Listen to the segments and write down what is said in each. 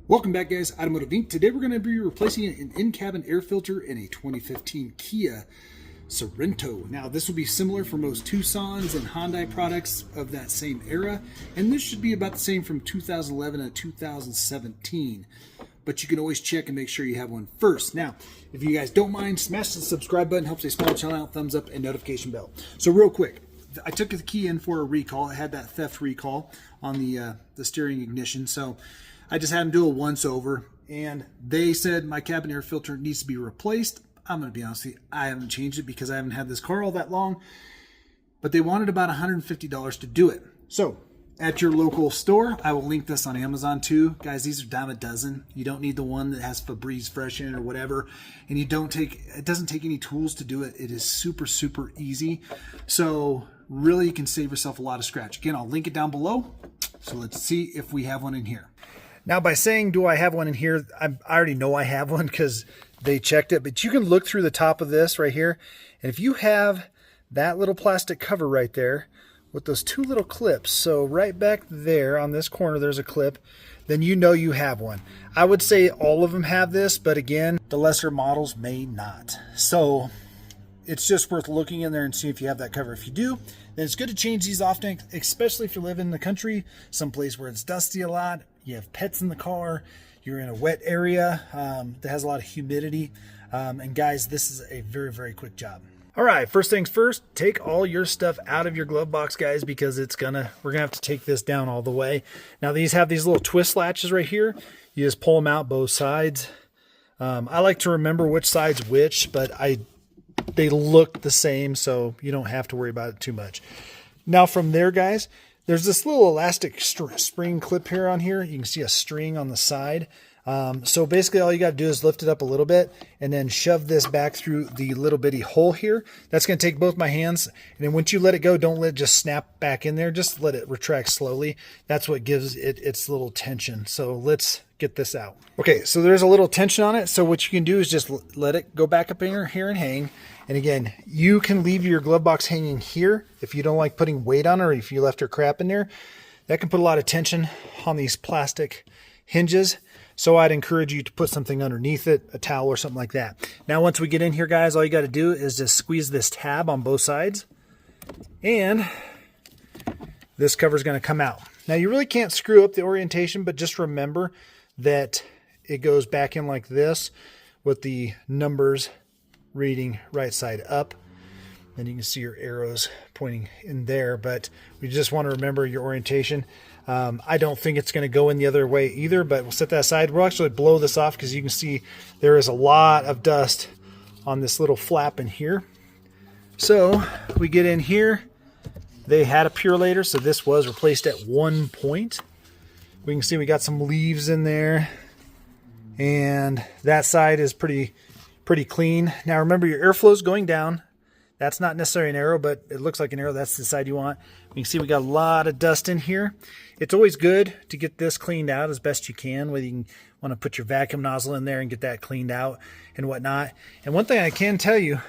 Welcome back, guys. Automotive Inc. Today we're going to be replacing an in-cabin air filter in a 2015 Kia Sorento. Now this will be similar for most Tucsons and Hyundai products of that same era, and this should be about the same from 2011 to 2017. But you can always check and make sure you have one first. Now, if you guys don't mind, smash the subscribe button, helps a small channel out, thumbs up, and notification bell. So real quick, I took the Kia in for a recall. It had that theft recall on the steering ignition, so I just had them do a once over, and they said my cabin air filter needs to be replaced. I'm going to be honest with you, I haven't changed it because I haven't had this car all that long, but they wanted about $150 to do it. So at your local store, I will link this on Amazon too. Guys, these are dime a dozen. You don't need the one that has Febreze Fresh in it or whatever, and it doesn't take any tools to do it. It is super, super easy. So really you can save yourself a lot of scratch. Again, I'll link it down below. So let's see if we have one in here. Now, by saying, do I have one in here, I already know I have one because they checked it, but you can look through the top of this right here. And if you have that little plastic cover right there with those two little clips, so right back there on this corner, there's a clip, then you know you have one. I would say all of them have this, but again, the lesser models may not. So it's just worth looking in there and see if you have that cover. If you do, then it's good to change these often, especially if you live in the country, someplace where it's dusty a lot, you have pets in the car, you're in a wet area that has a lot of humidity. And guys, this is a very, very quick job. All right, first things first, take all your stuff out of your glove box, guys, because we're gonna have to take this down all the way. Now these have these little twist latches right here. You just pull them out both sides. I like to remember which side's which, but they look the same, so you don't have to worry about it too much. Now from there, guys, there's this little elastic spring clip here on here. You can see a string on the side. So basically all you got to do is lift it up a little bit and then shove this back through the little bitty hole here. That's going to take both my hands. And then once you let it go, don't let it just snap back in there. Just let it retract slowly. That's what gives it its little tension. So let's get this out. Okay, so there's a little tension on it. So what you can do is just let it go back up in here and hang. And again, you can leave your glove box hanging here if you don't like putting weight on it, or if you left your crap in there. That can put a lot of tension on these plastic hinges. So I'd encourage you to put something underneath it, a towel or something like that. Now, once we get in here, guys, all you got to do is just squeeze this tab on both sides, and this cover is going to come out. Now, you really can't screw up the orientation, but just remember that it goes back in like this with the numbers reading right side up. And you can see your arrows pointing in there, but we just want to remember your orientation. I don't think it's going to go in the other way either, but we'll set that aside. We'll actually blow this off because you can see there is a lot of dust on this little flap in here. So we get in here. They had a purelator, so this was replaced at one point. We can see we got some leaves in there, and that side is pretty clean. Now remember, your airflow is going down. That's not necessarily an arrow, but it looks like an arrow. That's the side you want. You can see we got a lot of dust in here. It's always good to get this cleaned out as best you can, whether you can want to put your vacuum nozzle in there and get that cleaned out and whatnot. And one thing I can tell you,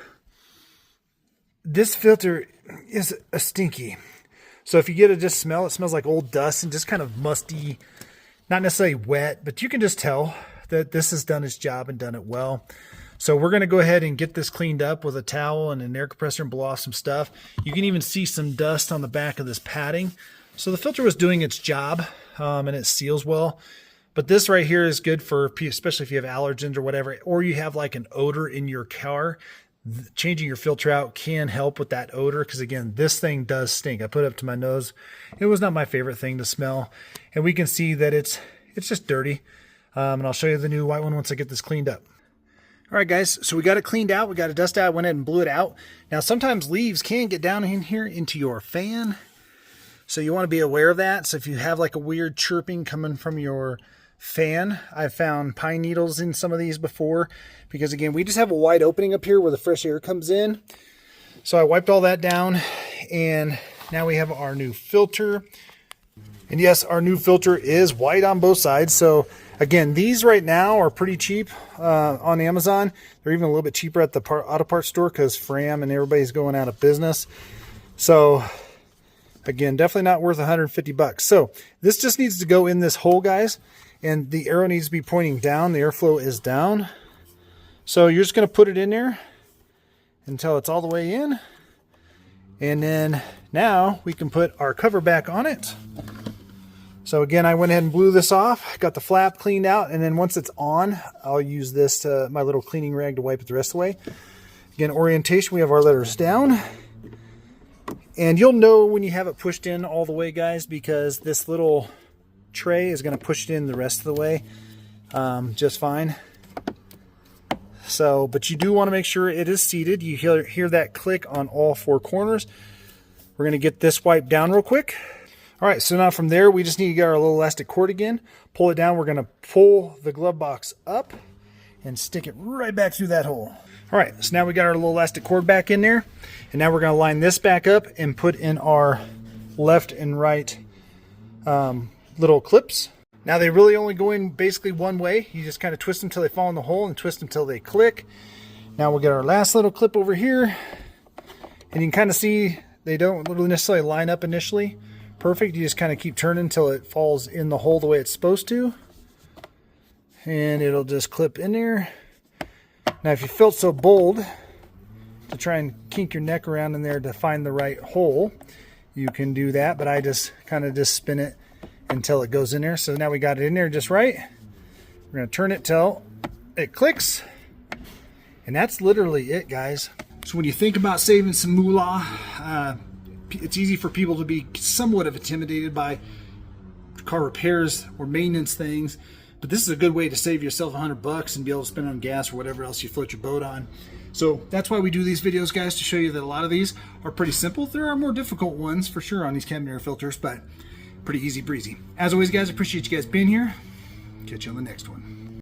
this filter is a stinky. So if you get just smell, it smells like old dust and just kind of musty, not necessarily wet, but you can just tell that this has done its job and done it well. So we're going to go ahead and get this cleaned up with a towel and an air compressor and blow off some stuff. You can even see some dust on the back of this padding. So the filter was doing its job, and it seals well. But this right here is good for, especially if you have allergens or whatever, or you have like an odor in your car. Changing your filter out can help with that odor, because again, this thing does stink. I put it up to my nose. It was not my favorite thing to smell. And we can see that it's just dirty. And I'll show you the new white one once I get this cleaned up. All right, guys, so we got it cleaned out. We got it dusted out, went ahead and blew it out. Now, sometimes leaves can get down in here into your fan, so you want to be aware of that. So if you have like a weird chirping coming from your fan, I've found pine needles in some of these before, because again, we just have a wide opening up here where the fresh air comes in. So I wiped all that down, and now we have our new filter. And yes, our new filter is white on both sides. So again, these right now are pretty cheap on Amazon. They're even a little bit cheaper at the auto parts store because Fram and everybody's going out of business. So again, definitely not worth 150 bucks. So this just needs to go in this hole, guys. and the arrow needs to be pointing down. The airflow is down. So you're just going to put it in there until it's all the way in. And then now we can put our cover back on it. So again, I went ahead and blew this off, got the flap cleaned out, and then once it's on, I'll use this, my little cleaning rag, to wipe it the rest of the way. Again, orientation, we have our letters down. And you'll know when you have it pushed in all the way, guys, because this little tray is going to push it in the rest of the way just fine. So, but you do want to make sure it is seated. You hear that click on all four corners. We're going to get this wiped down real quick. All right, so now from there, we just need to get our little elastic cord again, pull it down. We're going to pull the glove box up and stick it right back through that hole. All right, so now we got our little elastic cord back in there, and now we're going to line this back up and put in our left and right little clips. Now they really only go in basically one way. You just kind of twist them until they fall in the hole and twist them until they click. Now we'll get our last little clip over here, and you can kind of see they don't really necessarily line up initially perfect. You just kind of keep turning until it falls in the hole the way it's supposed to, and it'll just clip in there. Now if you felt so bold to try and kink your neck around in there to find the right hole, you can do that, but I just kind of just spin it until it goes in there. So now we got it in there just right. We're going to turn it till it clicks, and that's literally it, guys. So when you think about saving some moolah, it's easy for people to be somewhat of intimidated by car repairs or maintenance things, but this is a good way to save yourself $100 and be able to spend on gas or whatever else you float your boat on. So that's why we do these videos, guys, to show you that a lot of these are pretty simple. There are more difficult ones for sure on these cabin air filters, but pretty easy breezy. As always, guys, appreciate you guys being here. Catch you on the next one.